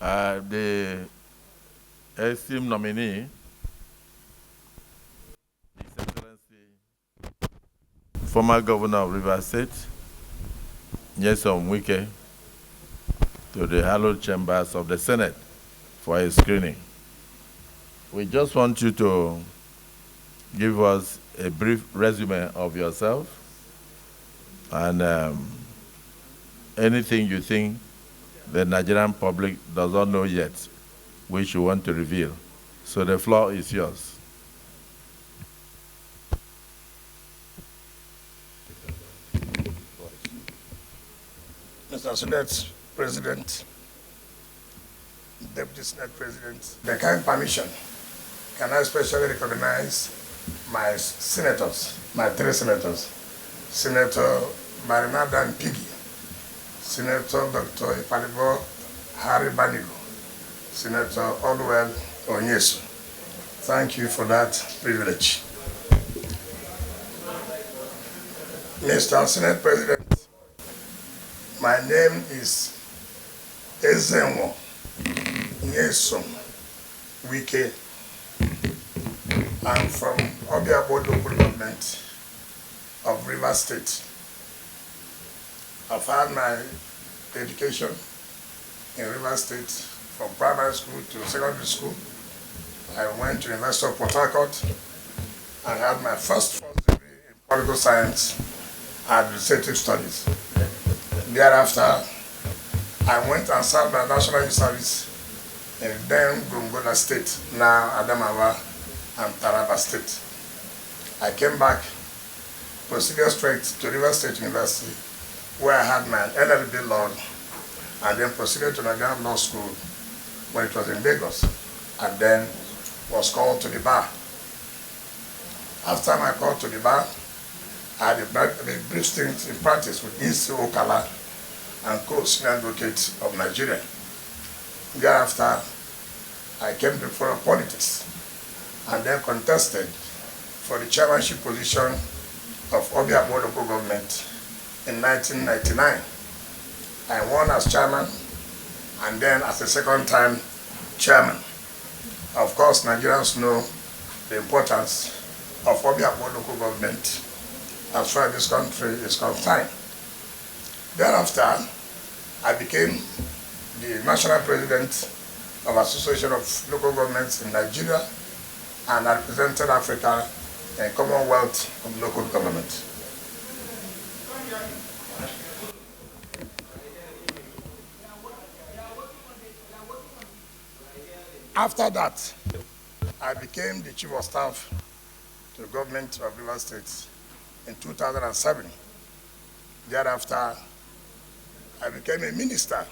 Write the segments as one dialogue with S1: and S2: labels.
S1: The esteemed nominee, His Excellency, former Governor of Rivers State, Wike, to the hallowed chambers of the Senate for a screening. We just want you to give us a brief resume of yourself and anything you think the Nigerian public does not know yet, which you want to reveal. So the floor is yours.
S2: Mr. Senate President, Deputy Senate President, the kind permission, can I especially recognize my senators, my three senators, Senator Barinadan Piggy, Senator Dr. Akpabio Harry Banigo, Senator Odwell Onyesu. Thank you for that privilege. Mr. Senate President, my name is Ezenwo Nyesom Wike. I'm from Obiabo local government of Rivers State. I've had my education in Rivers State from primary school to secondary school. I went to the University of Port Harcourt and had my first degree in political science and administrative studies. Thereafter, I went and served my national youth service in then Gongola State, now Adamawa and Taraba State. I came back, proceeded straight to Rivers State University, where I had my LLB law, and then proceeded to Nigerian Law School when it was in Lagos, and then was called to the bar. After my call to the bar, I had a brief stint in practice with E.C. Okala and co-senior advocate of Nigeria. Thereafter, I came to foreign politics and then contested for the chairmanship position of Obiabo local government in 1999. I won as chairman and then as a second time chairman. Of course, Nigerians know the importance of Obiabo local government as far as this country is concerned. Thereafter, I became the national president of Association of Local Governments in Nigeria, and I represented Africa in Commonwealth of Local Government. After that, I became the Chief of Staff to the government of Rivers State in 2007. Thereafter, I became a Minister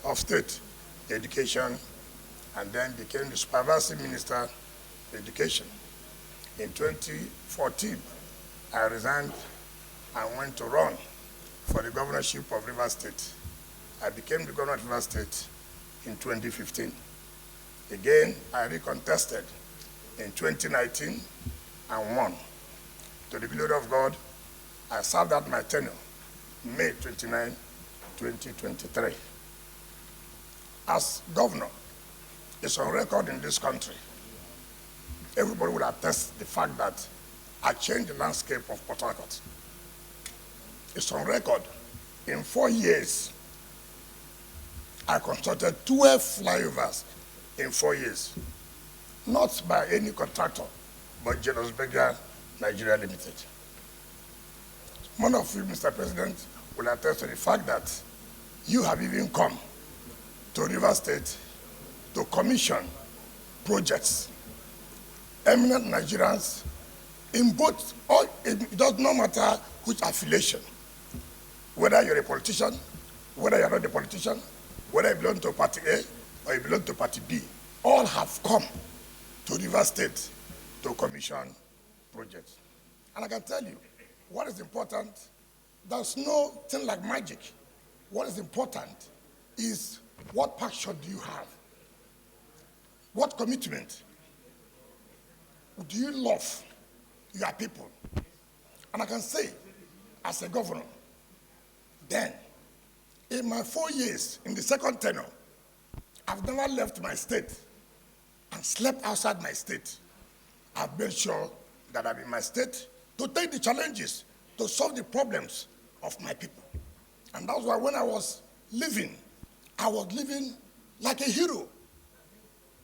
S2: of State Education and then became the Supervisory Minister of Education. In 2014, I resigned and went to run for the governorship of Rivers State. I became the governor of Rivers State in 2015. Again, I recontested in 2019 and won. To the glory of God, I served out my tenure May 29, 2023. As governor, it's on record in this country. Everybody will attest the fact that I changed the landscape of Port Harcourt. It's on record. In 4 years, I constructed 12 flyovers in 4 years. Not by any contractor, but Janus Berger Nigeria Limited. One of you, Mr. President, will attest to the fact that you have even come to Rivers State to commission projects. Eminent Nigerians in both, it does not matter which affiliation, whether you're a politician, whether you're not a politician, whether you belong to Party A or you belong to Party B, all have come to Rivers State to commission projects. And I can tell you, what is important, there's no thing like magic. What is important is what passion do you have? What commitment do you love your people? And I can say, as a governor, then, in my 4 years, in the second tenure, I've never left my state and slept outside my state. I've made sure that I'm in my state to take the challenges, to solve the problems of my people. And that's why when I was living like a hero.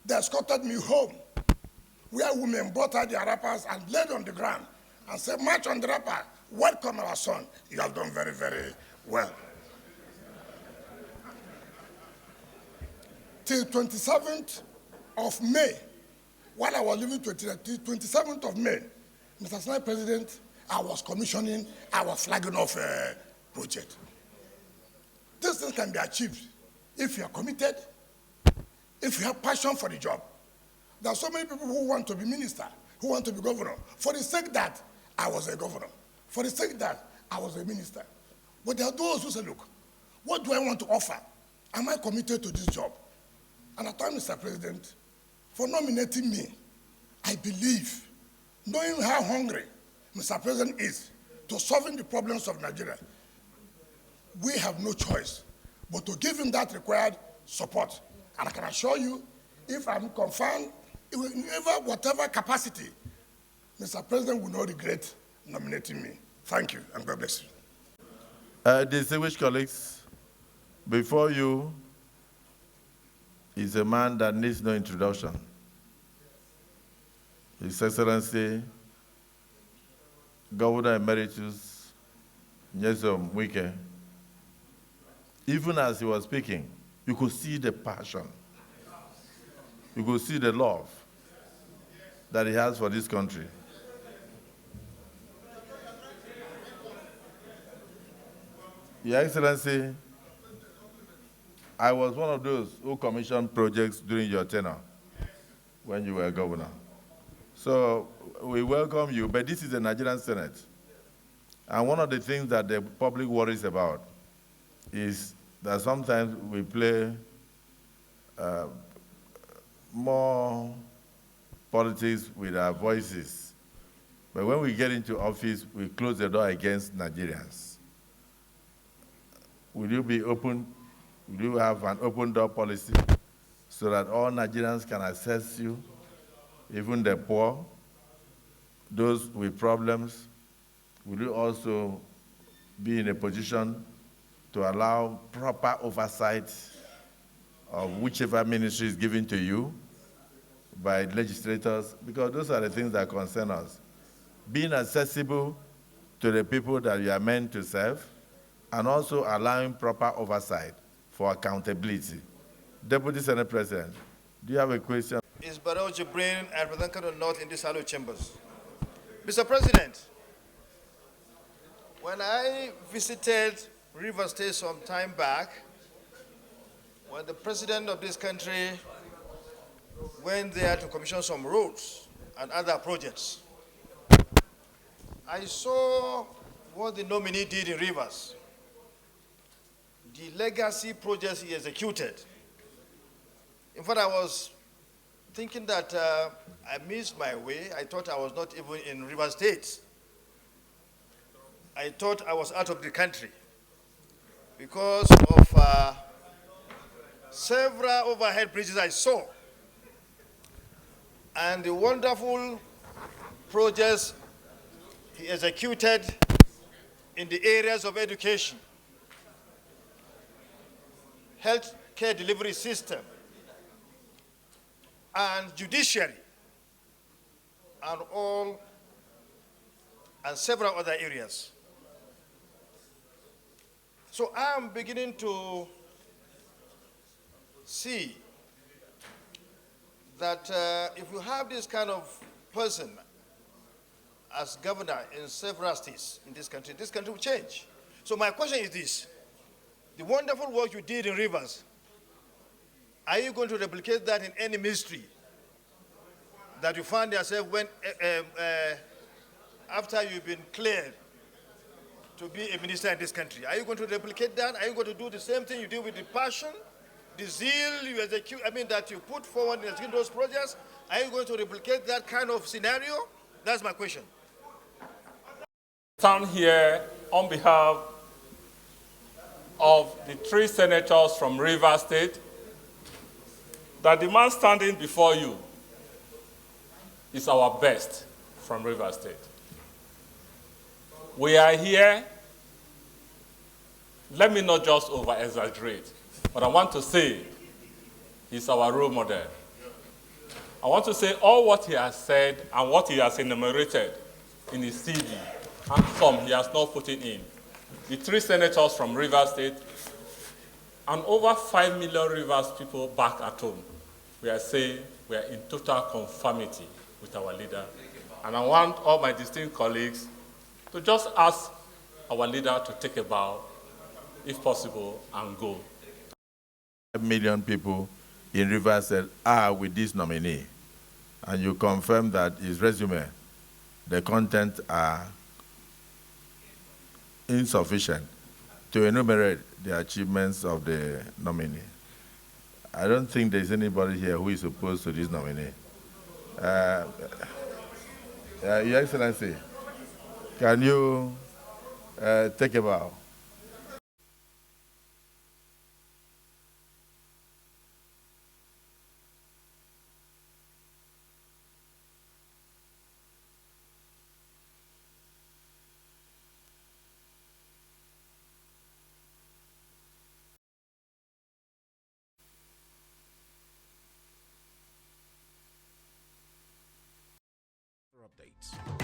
S2: They escorted me home, where women brought out their wrappers and laid on the ground and said, "March on the wrapper, welcome our son. You have done very, very well." Till 27th of May, while I was living 27th of May, Mr. Senate President, I was commissioning, I was flagging off a project. These things can be achieved if you are committed, if you have passion for the job. There are so many people who want to be minister, who want to be governor, for the sake that I was a governor, for the sake that I was a minister. But there are those who say, look, what do I want to offer? Am I committed to this job? And I thank Mr. President for nominating me. I believe, knowing how hungry Mr. President is to solving the problems of Nigeria, we have no choice but to give him that required support. And I can assure you, if I'm confirmed, in whatever capacity, Mr. President will not regret nominating me. Thank you, and God bless you.
S1: Distinguished colleagues, before you is a man that needs no introduction. His Excellency, Governor Emeritus Nyesom Wike. Even as he was speaking, you could see the passion. You could see the love that he has for this country. Your Excellency, I was one of those who commissioned projects during your tenure when you were governor. So we welcome you, but this is the Nigerian Senate. And one of the things that the public worries about is that sometimes we play more politics with our voices. But when we get into office, we close the door against Nigerians. Will you be open? Will you have an open door policy so that all Nigerians can access you, even the poor, those with problems? Will you also be in a position to allow proper oversight of whichever ministry is given to you by legislators? Because those are the things that concern us. Being accessible to the people that you are meant to serve, and also allowing proper oversight for accountability. Deputy Senate President, do you have a question?
S3: Is Barrow Jibrin and Representative North in these hallowed chambers. Mr. President, when I visited Rivers State some time back, when the president of this country went there to commission some roads and other projects, I saw what the nominee did in Rivers. The legacy projects he executed. In fact, I was thinking that I missed my way. I thought I was not even in Rivers State. I thought I was out of the country because of several overhead bridges I saw and the wonderful projects he executed in the areas of education, health care delivery system, and judiciary, and several other areas. So I'm beginning to see that if you have this kind of person as governor in several states in this country will change. So my question is this: the wonderful work you did in Rivers, are you going to replicate that in any ministry that you find yourself when, after you've been cleared to be a minister in this country? Are you going to replicate that? Are you going to do the same thing you did with the passion, the zeal you execute, that you put forward in executing those projects? Are you going to replicate that kind of scenario? That's my question.
S4: Stand here on behalf of the 3 senators from Rivers State that the man standing before you is our best from Rivers State. We are here, let me not just over-exaggerate, but I want to say he's our role model. I want to say all what he has said and what he has enumerated in his CV, and some he has not put it in. The 3 senators from Rivers State, and over 5 million Rivers people back at home, we are saying we are in total conformity with our leader. And I want all my distinct colleagues to just ask our leader to take a bow, if possible, and go.
S1: 5 million people in Rivers State are with this nominee, and you confirm that his resume, the content are insufficient to enumerate the achievements of the nominee. I don't think there's anybody here who is opposed to this nominee. Your Excellency, can you take a bow?
S5: Updates.